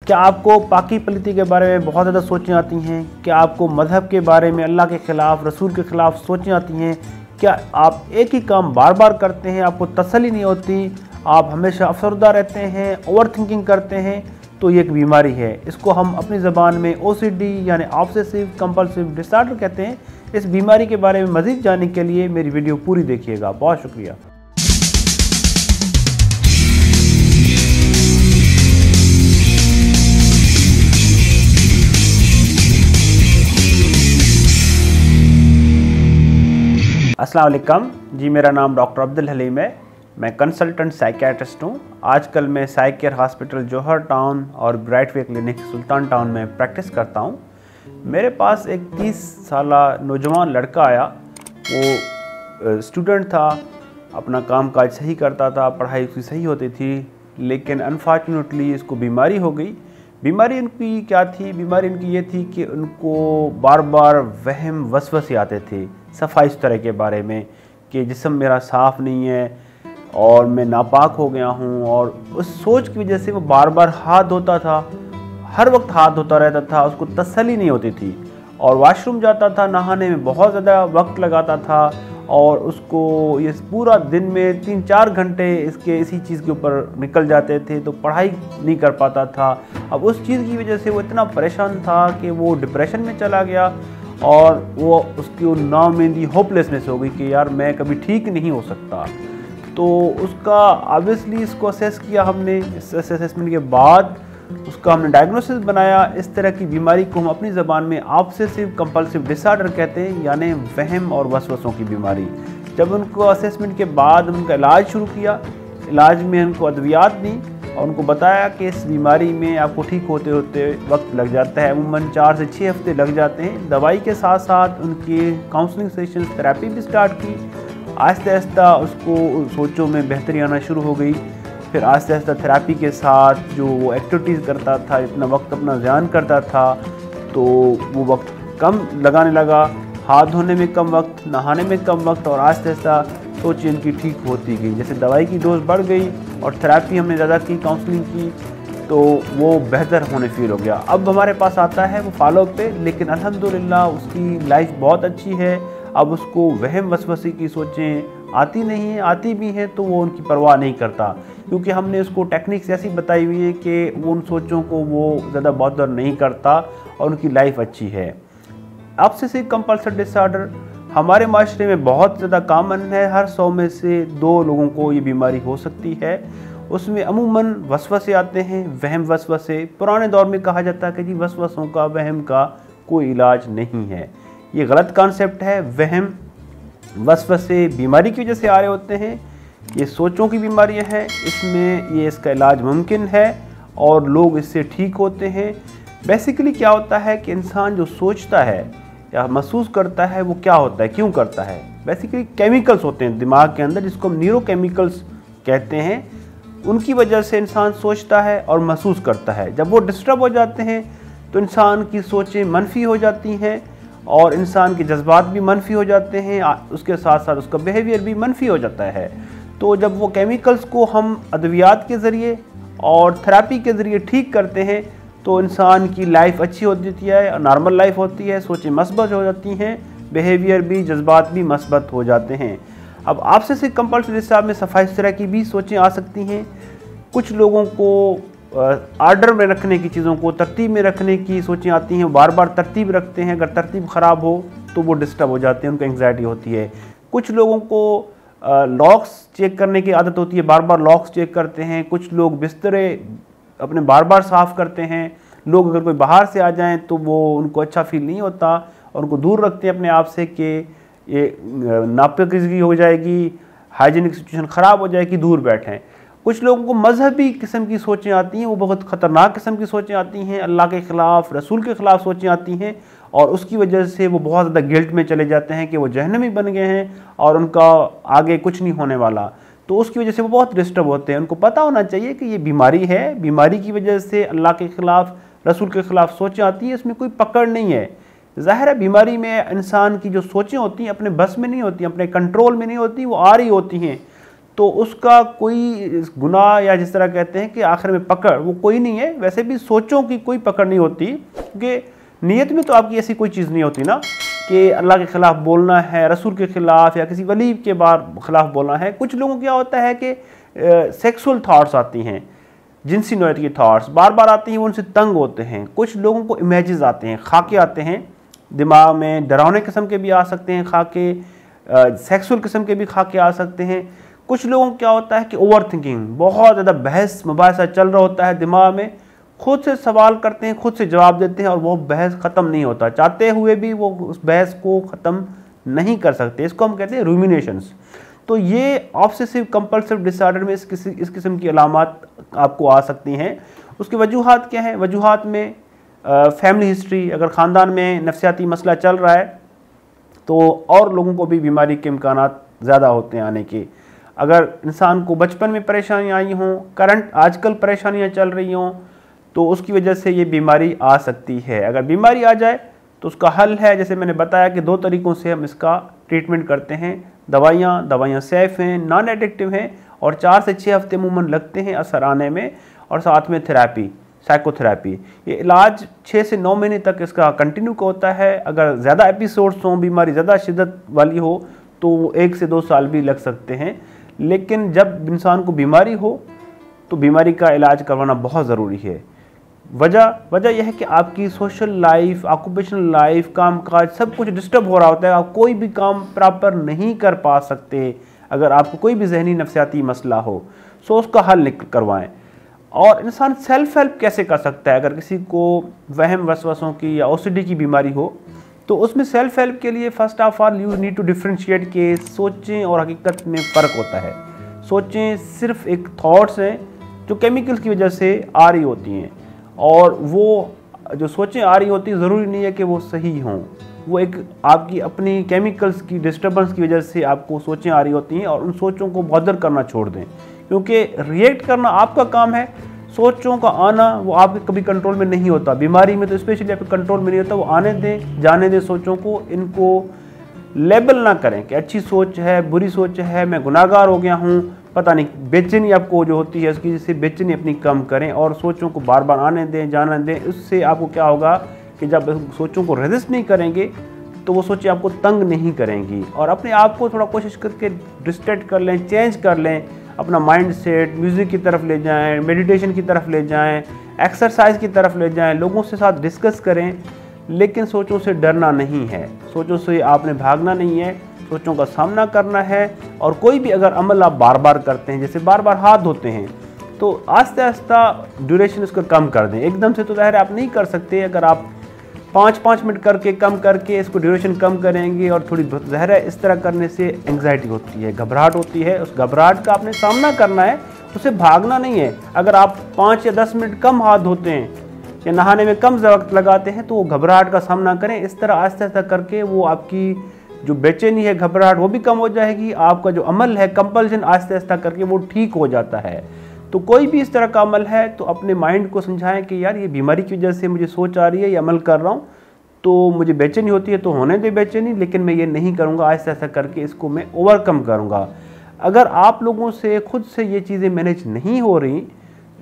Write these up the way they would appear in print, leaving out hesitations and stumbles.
क्या आपको पाकी पलीती के बारे में बहुत ज़्यादा सोचें आती हैं? क्या आपको मज़हब के बारे में, अल्लाह के ख़िलाफ़, रसूल के ख़िलाफ़ सोचें आती हैं? क्या आप एक ही काम बार बार करते हैं, आपको तसल्ली नहीं होती, आप हमेशा अफसरदा रहते हैं, ओवर थिंकिंग करते हैं? तो ये एक बीमारी है। इसको हम अपनी ज़बान में OCD यानी ऑब्सेसिव कंपल्सिव डिसऑर्डर कहते हैं। इस बीमारी के बारे में मज़ीद जानने के लिए मेरी वीडियो पूरी देखिएगा। बहुत शुक्रिया। अस्सलाम वालेकुम जी, मेरा नाम डॉक्टर अब्दुल हलीम है। मैं कंसल्टेंट साइकियाट्रिस्ट हूँ। आजकल मैं साइकेयर हॉस्पिटल जौहर टाउन और ब्राइटवे क्लिनिक सुल्तान टाउन में प्रैक्टिस करता हूँ। मेरे पास एक 30 साला नौजवान लड़का आया। वो स्टूडेंट था, अपना काम काज सही करता था, पढ़ाई उसकी सही होती थी, लेकिन अनफॉर्चुनेटली इसको बीमारी हो गई। बीमारी इनकी क्या थी? बीमारी इनकी ये थी कि उनको बार बार वहम वसवसे आते थे सफाई सुथरे के बारे में कि जिस्म मेरा साफ़ नहीं है और मैं नापाक हो गया हूँ। और उस सोच की वजह से वो बार बार हाथ धोता था, हर वक्त हाथ धोता रहता था, उसको तसल्ली नहीं होती थी। और वॉशरूम जाता था, नहाने में बहुत ज़्यादा वक्त लगाता था और उसको ये पूरा दिन में 3-4 घंटे इसी चीज़ के ऊपर निकल जाते थे, तो पढ़ाई नहीं कर पाता था। अब उस चीज़ की वजह से वो इतना परेशान था कि वो डिप्रेशन में चला गया और वो उसकी नाउमीदी होपलेसनेस हो गई कि यार मैं कभी ठीक नहीं हो सकता। तो उसका ऑब्वियसली इसको असेस किया हमने। इस असेसमेंट के बाद उसका हमने डायग्नोसिस बनाया। इस तरह की बीमारी को हम अपनी ज़बान में ऑब्सेसिव कंपल्सिव डिसऑर्डर कहते हैं, यानी वहम और वसवसों की बीमारी। जब उनको असेसमेंट के बाद उनका इलाज शुरू किया, इलाज में उनको अद्वियात दी और उनको बताया कि इस बीमारी में आपको ठीक होते होते वक्त लग जाता है, अमूमन 4 से 6 हफ्ते लग जाते हैं। दवाई के साथ साथ उनकी काउंसलिंग सेशन, थेरेपी भी स्टार्ट की। आहिस्ता आहिस्ता उसको सोचों में बेहतरी आना शुरू हो गई। फिर आहिस्ता आहिस्ता थेरेपी के साथ जो वो एक्टिविटीज़ करता था, इतना वक्त अपना ध्यान करता था, तो वो वक्त कम लगाने लगा, हाथ धोने में कम वक्त, नहाने में कम वक्त, और आहिस्ता आहिस्ता सोचें इनकी ठीक होती गई। जैसे दवाई की डोज बढ़ गई और थेरेपी हमने ज़्यादा की, काउंसलिंग की, तो वो बेहतर होने फील हो गया। अब हमारे पास आता है वो फॉलोअप पे, लेकिन अल्हम्दुलिल्लाह उसकी लाइफ बहुत अच्छी है। अब उसको वहम वसवसे की सोचें आती नहीं हैं, आती भी हैं तो वो उनकी परवाह नहीं करता, क्योंकि हमने उसको टेक्निक्स ऐसी बताई हुई है कि वो उन सोचों को वो ज़्यादा बॉदर नहीं करता और उनकी लाइफ अच्छी है। ऑब्सेसिव कंपल्सिव डिसऑर्डर हमारे माशरे में बहुत ज़्यादा कॉमन है। हर 100 में से 2 लोगों को ये बीमारी हो सकती है। उसमें अमूमन वसवसे आते हैं, वहम वसवसे। पुराने दौर में कहा जाता है कि जी वसवसों का, वहम का कोई इलाज नहीं है। ये गलत कॉन्सेप्ट है। वहम वसवसे बीमारी की वजह से आ रहे होते हैं। ये सोचों की बीमारियां हैं, इसमें इसका इलाज मुमकिन है और लोग इससे ठीक होते हैं। बेसिकली क्या होता है कि इंसान जो सोचता है या महसूस करता है वो क्या होता है, क्यों करता है? बेसिकली केमिकल्स होते हैं दिमाग के अंदर, जिसको हम न्यूरोकेमिकल्स कहते हैं। उनकी वजह से इंसान सोचता है और महसूस करता है। जब वो डिस्टर्ब हो जाते हैं तो इंसान की सोचें मनफी हो जाती हैं और इंसान के जज्बात भी मनफी हो जाते हैं, उसके साथ साथ उसका बिहेवियर भी मनफी हो जाता है। तो जब वो केमिकल्स को हम अद्वियात के ज़रिए और थेरेपी के ज़रिए ठीक करते हैं तो इंसान की लाइफ अच्छी हो जाती है, नॉर्मल लाइफ होती है, सोचें मस्बत हो जाती हैं, बिहेवियर भी, जज्बात भी मस्बत हो जाते हैं। अब ऑब्सेसिव कंपल्सिव डिसऑर्डर में सफाई सुथरा की भी सोचें आ सकती हैं। कुछ लोगों को आर्डर में रखने की, चीज़ों को तरतीब में रखने की सोचें आती हैं, बार बार तरतीब रखते हैं, अगर तरतीब ख़राब हो तो वो डिस्टर्ब हो जाते हैं, उनको एंग्जाइटी होती है। कुछ लोगों को लॉक्स चेक करने की आदत होती है, बार बार लॉक्स चेक करते हैं। कुछ लोग बिस्तरे अपने बार बार साफ़ करते हैं। लोग अगर कोई बाहर से आ जाएं तो वो उनको अच्छा फील नहीं होता और उनको दूर रखते हैं अपने आप से कि ये नापाकीज़गी हो जाएगी, हाइजीनिक सिचुएशन ख़राब हो जाएगी, दूर बैठें। कुछ लोगों को मजहबी किस्म की सोचें आती हैं, वो बहुत ख़तरनाक किस्म की सोचें आती हैं, अल्लाह के ख़िलाफ़, रसूल के ख़िलाफ़ सोचें आती हैं और उसकी वजह से वो बहुत ज़्यादा गिल्ट में चले जाते हैं कि वो जहन्नमी बन गए हैं और उनका आगे कुछ नहीं होने वाला। तो उसकी वजह से वो बहुत डिस्टर्ब होते हैं। उनको पता होना चाहिए कि ये बीमारी है, बीमारी की वजह से अल्लाह के ख़िलाफ़, रसूल के ख़िलाफ़ सोचें आती हैं, इसमें कोई पकड़ नहीं है। ज़ाहिर है बीमारी में इंसान की जो सोचें होती हैं अपने बस में नहीं होती, अपने कंट्रोल में नहीं होती, वो आ रही होती हैं। तो उसका कोई गुनाह या जिस तरह कहते हैं कि आखिर में पकड़ वो कोई नहीं है। वैसे भी सोचों की कोई पकड़ नहीं होती, क्योंकि नीयत में तो आपकी ऐसी कोई चीज़ नहीं होती ना कि अल्लाह के ख़िलाफ़ बोलना है, रसूल के ख़िलाफ़ या किसी वली के ख़िलाफ़ बोलना है। कुछ लोगों को क्या होता है कि सेक्सुअल थाट्स आती हैं, जिनसी नौयत की थाट्स बार बार आती हैं, वो उनसे तंग होते हैं। कुछ लोगों को इमेजेस आते हैं, खाके आते हैं दिमाग में, डरावने किस्म के भी आ सकते हैं खाके, सेक्सुअल किस्म के भी खाके आ सकते हैं। कुछ लोगों को क्या होता है कि ओवर थिंकिंग, बहुत ज़्यादा बहस मुबाहिसा चल रहा होता है दिमाग में, खुद से सवाल करते हैं, खुद से जवाब देते हैं और वो बहस ख़त्म नहीं होता, चाहते हुए भी वो उस बहस को ख़त्म नहीं कर सकते। इसको हम कहते हैं रूमिनेशंस। तो ये ऑब्सेसिव कंपल्सिव डिसऑर्डर में इस किस्म की अलामात आपको आ सकती हैं। उसकी वजूहात क्या हैं? वजूहात में फैमिली हिस्ट्री, अगर ख़ानदान में नफ्सियाती मसला चल रहा है तो और लोगों को भी बीमारी के इम्कानात ज़्यादा होते हैं आने के। अगर इंसान को बचपन में परेशानियाँ आई हों, करंट आजकल परेशानियाँ चल रही हों, तो उसकी वजह से ये बीमारी आ सकती है। अगर बीमारी आ जाए तो उसका हल है, जैसे मैंने बताया कि 2 तरीक़ों से हम इसका ट्रीटमेंट करते हैं। दवाइयाँ सेफ़ हैं, नॉन एडिक्टिव हैं और 4 से 6 हफ्ते अमूमन लगते हैं असर आने में, और साथ में थेरेपी, साइकोथेरेपी। ये इलाज 6 से 9 महीने तक इसका कंटिन्यू होता है। अगर ज़्यादा एपिसोड्स हों, बीमारी ज़्यादा शिद्दत वाली हो, तो 1 से 2 साल भी लग सकते हैं। लेकिन जब इंसान को बीमारी हो तो बीमारी का इलाज करवाना बहुत ज़रूरी है। वजह यह है कि आपकी सोशल लाइफ, ऑक्यूपेशनल लाइफ, काम काज सब कुछ डिस्टर्ब हो रहा होता है, आप कोई भी काम प्रॉपर नहीं कर पा सकते। अगर आपको कोई भी जहनी नफ्सियाती मसला हो तो उसका हल करवाएं। और इंसान सेल्फ हेल्प कैसे कर सकता है? अगर किसी को वहम वसवसों की या ओसीडी की बीमारी हो तो उसमें सेल्फ हेल्प के लिए first of all you need to differentiate के सोचें और हकीकत में फ़र्क होता है। सोचें सिर्फ एक थॉट्स हैं जो केमिकल्स की वजह से आ रही होती हैं, और वो जो सोचें आ रही होती ज़रूरी नहीं है कि वो सही हों। वो एक आपकी अपनी केमिकल्स की डिस्टर्बेंस की वजह से आपको सोचें आ रही होती हैं, और उन सोचों को बॉदर करना छोड़ दें, क्योंकि रिएक्ट करना आपका काम है। सोचों का आना वो आपके कभी कंट्रोल में नहीं होता, बीमारी में तो स्पेशली आपके कंट्रोल में नहीं होता। वो आने दें, जाने दें सोचों को, इनको लेबल ना करें कि अच्छी सोच है, बुरी सोच है, मैं गुनाहगार हो गया हूँ, पता नहीं। बेचैनी आपको जो होती है उसकी जैसे बेचैनी अपनी कम करें और सोचों को बार बार आने दें, जाने दें। उससे आपको क्या होगा कि जब सोचों को रेजिस्ट नहीं करेंगे तो वो सोचें आपको तंग नहीं करेंगी। और अपने आप को थोड़ा कोशिश करके डिस्ट्रैक्ट कर लें, चेंज कर लें अपना माइंड सेट, म्यूज़िक की तरफ ले जाएं, मेडिटेशन की तरफ ले जाएं, एक्सरसाइज की तरफ ले जाएं, लोगों से साथ डिस्कस करें। लेकिन सोचों से डरना नहीं है, सोचों से आपने भागना नहीं है, सोचों का सामना करना है। और कोई भी अगर अमल आप बार बार करते हैं, जैसे बार बार हाथ धोते हैं, तो आस्ते आस्ते ड्यूरेशन उसको कम कर दें। एकदम से तो ज़ाहिर आप नहीं कर सकते। अगर आप 5-5 मिनट करके कम करके इसको ड्यूरेशन कम करेंगे, और थोड़ी बहुत ज़ाहिर है इस तरह करने से एंग्जाइटी होती है, घबराहट होती है। उस घबराहट का आपने सामना करना है, उसे भागना नहीं है। अगर आप 5 या 10 मिनट कम हाथ धोते हैं या नहाने में कम वक्त लगाते हैं तो वो घबराहट का सामना करें। इस तरह आस्ते आस्ते करके वो आपकी जो बेचैनी है, घबराहट, वो भी कम हो जाएगी। आपका जो अमल है, कंपल्शन, आस्ते आस्ते करके वो ठीक हो जाता है। तो कोई भी इस तरह का अमल है तो अपने माइंड को समझाएं कि यार ये बीमारी की वजह से मुझे सोच आ रही है, ये अमल कर रहा हूँ तो मुझे बेचैनी होती है, तो होने दे बेचैनी, लेकिन मैं ये नहीं करूँगा, आहिस्ता आहिस्ता करके इसको मैं ओवरकम करूँगा। अगर आप लोगों से खुद से ये चीज़ें मैनेज नहीं हो रही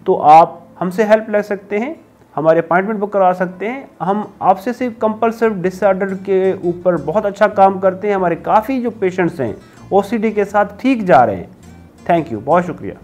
तो आप हमसे हेल्प ले सकते हैं, हमारे अपॉइंटमेंट बुक करवा सकते हैं। हम ऑब्सेसिव कंपल्सिव डिसऑर्डर के ऊपर बहुत अच्छा काम करते हैं। हमारे काफ़ी जो पेशेंट्स हैं ओसीडी के साथ ठीक जा रहे हैं। थैंक यू, बहुत शुक्रिया।